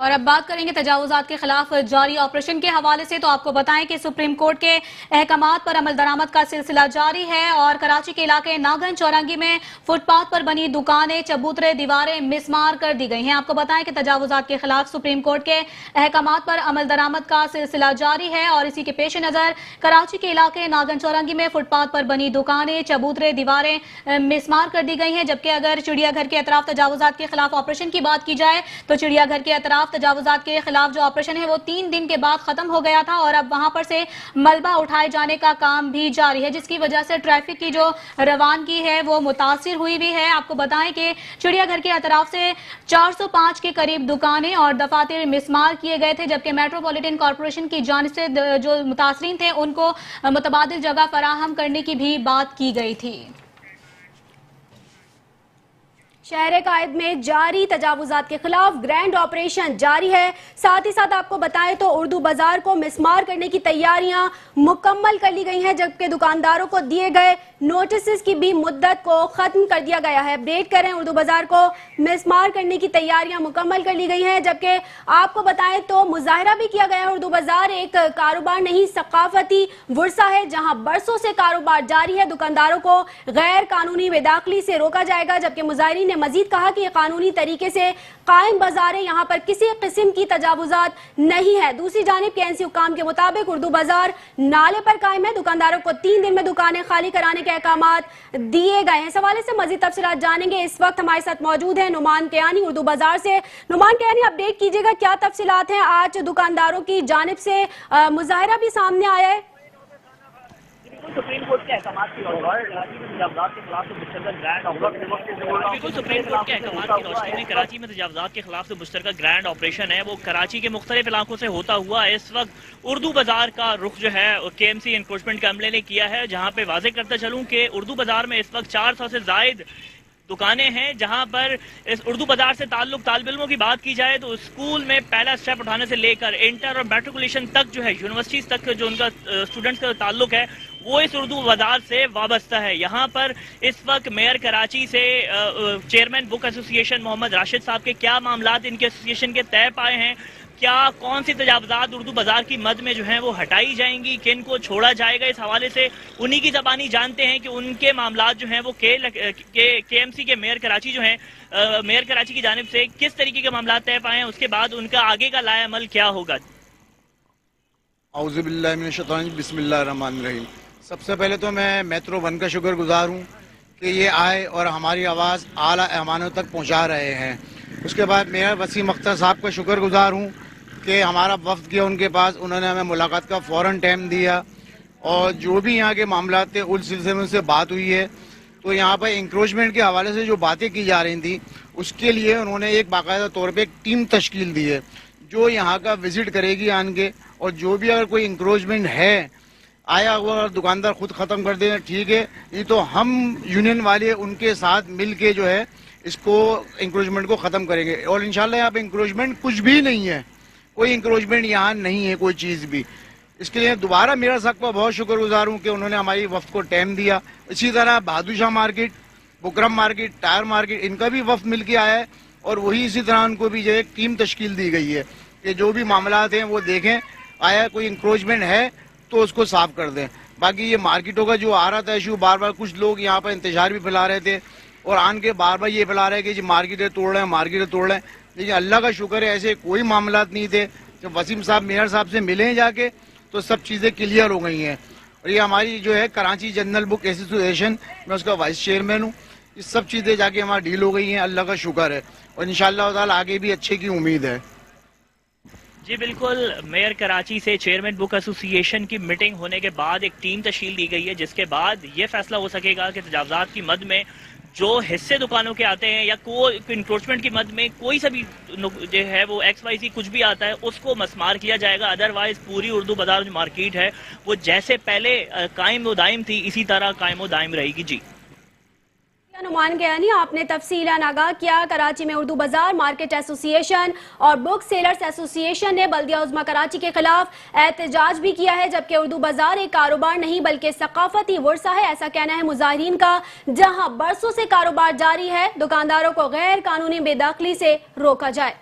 اور اب بات کریں گے تجاوزات کے خلاف جاری آپریشن کے حوالے سے، تو آپ کو بتائیں کہ سپریم کورٹ کے احکامات پر عمل درآمد کا سلسلہ جاری ہے اور کراچی کے علاقے ناگن چورنگی میں فٹ پاتھ پر بنی دکانیں، چبوترے، دیواریں مسمار کر دی گئی ہیں۔ آپ کو بتائیں کہ تجاوزات کے خلاف سپریم کورٹ کے احکامات پر عمل درآمد کا سلسلہ جاری ہے اور اسی کے پیش نظر کراچی کے علاقے ناگن چورنگی میں فٹ پاتھ پر بنی دکانیں، چبوترے، دیواریں مسمار کر دی گئی ہیں، جبکہ اگر چڑیا گھر کے اطراف تجاوزات کے خلاف آپریشن کی بات کی جائے تو چڑیا گھر کے اطراف تجاوزات کے خلاف جو آپریشن ہے وہ 3 دن کے بعد ختم ہو گیا تھا اور اب وہاں پر سے ملبہ اٹھائے جانے کا کام بھی جاری ہے، جس کی وجہ سے ٹریفک کی جو روانگی ہے وہ متاثر ہوئی بھی ہے۔ آپ کو بتائیں کہ چڑیا گھر کے اطراف سے 405 کے قریب دکانیں اور دفاتر مسمار کیے گئے تھے، جبکہ میٹروپولیٹن کارپوریشن کی جانب سے جو متاثرین تھے ان کو متبادل جگہ فراہم کرنے کی بھی بات کی گئی تھی۔ شہر قائد میں جاری تجاوزات کے خلاف گرینڈ آپریشن جاری ہے۔ ساتھ ہی ساتھ آپ کو بتائیں تو اردو بازار کو مسمار کرنے کی تیاریاں مکمل کر لی گئی ہیں، جبکہ دکانداروں کو دیے گئے نوٹسز کی بھی مدت کو ختم کر دیا گیا ہے۔ اپڈیٹ کریں، اردو بازار کو مسمار کرنے کی تیاریاں مکمل کر لی گئی ہیں، جبکہ آپ کو بتائیں تو مظاہرہ بھی کیا گیا ہے۔ اردو بازار ایک کاروبار نہیں ثقافتی ورثہ ہے جہاں برسوں سے کاروبار جاری ہے۔ دکانداروں کو غیر قانونی بے داخلی سے روکا جائے گا، جبکہ مظاہرین نے مزید کہا کہ یہ قانونی طریقے سے قائم بازار ہے، یہاں پر کسی قسم کی تجاوزات نہیں ہے۔ دوسری جانب KNC حکام کے مطابق اردو بازار نالے پر قائم ہے، دکانداروں کو 3 دن میں دکانیں خالی کرانے کے احکامات دیے گئے ہیں۔ اس حوالے سے مزید تفصیلات جانیں گے۔ اس وقت ہمارے ساتھ موجود ہیں نعمان کیانی اردو بازار سے۔ نعمان کیانی، اپڈیٹ کیجیے گا، کیا تفصیلات ہیں؟ آج دکانداروں کی جانب سے مظاہرہ بھی سامنے آیا ہے۔ سپریم کورٹ کے احکامات کی روشنی میں کراچی میں تجاوزات کے خلاف جو مشترکہ گرینڈ آپریشن ہے وہ کراچی کے مختلف علاقوں سے ہوتا ہوا اس وقت اردو بازار کا رخ جو ہے KMC انفورسمنٹ کے عملے نے کیا ہے، جہاں پہ واضح کرتا چلوں کہ اردو بازار میں اس وقت 400 سے زائد دکانیں ہیں، جہاں پر اس اردو بازار سے تعلق طالب علموں کی بات کی جائے تو اسکول میں پہلا اسٹیپ اٹھانے سے لے کر انٹر اور میٹریکولیشن تک جو ہے، یونیورسٹیز تک جو ان کا اسٹوڈنٹس کا تعلق ہے وہ اس اردو بازار سے وابستہ ہے۔ یہاں پر اس وقت میئر کراچی سے چیئرمین بک ایسوسی ایشن محمد راشد صاحب کے کیا معاملات ان کے ایسوسی ایشن کے طے پائے ہیں، کیا کون سی تجاوزات اردو بازار کی مد میں جو ہیں وہ ہٹائی جائیں گی، کن کو چھوڑا جائے گا، اس حوالے سے انہی کی زبانی جانتے ہیں کہ ان کے معاملات جو ہیں وہ KMC کے میئر کراچی جو ہیں میئر کراچی کی جانب سے کس طریقے کے معاملات طے پائے ہیں، اس کے بعد ان کا آگے کا لائے عمل کیا ہوگا۔ اعوذ باللہ من الشیطان الرجیم، بسم اللہ الرحمن الرحیم۔ سب سے پہلے تو میں میٹرو 1 کا شکر گزار ہوں کہ یہ آئے اور ہماری آواز اعلیٰ ایوانوں تک پہنچا رہے ہیں۔ اس کے بعد میئر وسیم اختر صاحب کا شکر گزار ہوں کہ ہمارا وفد گیا ان کے پاس، انہوں نے ہمیں ملاقات کا فوراً ٹائم دیا اور جو بھی یہاں کے معاملات تھے اس سلسلے میں ان سے بات ہوئی ہے۔ تو یہاں پر انکروچمنٹ کے حوالے سے جو باتیں کی جا رہی تھیں اس کے لیے انہوں نے ایک باقاعدہ طور پہ ایک ٹیم تشکیل دی ہے جو یہاں کا وزٹ کرے گی آن کے، اور جو بھی اگر کوئی انکروچمنٹ ہے آیا ہوا دکاندار خود ختم کر دیں ٹھیک ہے، یہ تو ہم یونین والے ان کے ساتھ مل کے جو ہے اس کو انکروچمنٹ کو ختم کریں گے۔ اور انشاءاللہ یہاں پہ انکروچمنٹ کچھ بھی نہیں ہے، کوئی انکروچمنٹ یہاں نہیں ہے کوئی چیز بھی۔ اس کے لیے دوبارہ میرا صاحب کا بہت شکر گزار ہوں کہ انہوں نے ہماری وفد کو ٹائم دیا۔ اسی طرح Bahadur Shah market, Bikram market, tyre market, ان کا بھی وفد مل کے آیا ہے اور وہی اسی طرح ان کو بھی جو ایک ٹیم تشکیل دی گئی ہے کہ جو بھی معاملات ہیں وہ دیکھیں، آیا کوئی انکروچمنٹ ہے تو اس کو صاف کر دیں۔ باقی یہ مارکیٹوں کا جو آ رہا تھا ایشو، بار بار کچھ لوگ یہاں پر انتشار بھی پھیلا رہے تھے اور آن کے بار بار یہ پھیلا رہے کہ جی مارکیٹیں توڑ رہے ہیں، مارکیٹیں توڑ رہے ہیں، لیکن اللہ کا شکر ہے ایسے کوئی معاملات نہیں تھے۔ جب وسیم صاحب میئر صاحب سے ملے ہیں جا کے تو سب چیزیں کلیئر ہو گئی ہیں۔ اور یہ ہماری جو ہے کراچی جنرل بک ایسوسی ایشن، میں اس کا وائس چیئرمین ہوں، یہ سب چیزیں جا کے ہماری ڈیل ہو گئی ہیں، اللہ کا شکر ہے، اور انشاءاللہ تعالی آگے بھی اچھے کی امید ہے۔ جی بالکل، میئر کراچی سے چیئرمین بک ایسوسی ایشن کی میٹنگ ہونے کے بعد ایک ٹیم تشکیل دی گئی ہے جس کے بعد یہ فیصلہ ہو سکے گا کہ تجاوزات کی مد میں جو حصے دکانوں کے آتے ہیں یا کوئی انکروچمنٹ کی مد میں کوئی سا بھی جو ہے وہ XYZ کچھ بھی آتا ہے اس کو مسمار کیا جائے گا، ادروائز پوری اردو بازار جو مارکیٹ ہے وہ جیسے پہلے قائم و دائم تھی اسی طرح قائم و دائم رہے گی۔ جی نعمان کیانی، آپ نے تفصیلاً آگاہ کیا۔ کراچی میں اردو بازار مارکیٹ ایسوسی ایشن اور بک سیلرز ایسوسی ایشن نے بلدیہ عظمیٰ کراچی کے خلاف احتجاج بھی کیا ہے، جبکہ اردو بازار ایک کاروبار نہیں بلکہ ثقافتی ورثہ ہے، ایسا کہنا ہے مظاہرین کا۔ جہاں برسوں سے کاروبار جاری ہے، دکانداروں کو غیر قانونی بے دخلی سے روکا جائے۔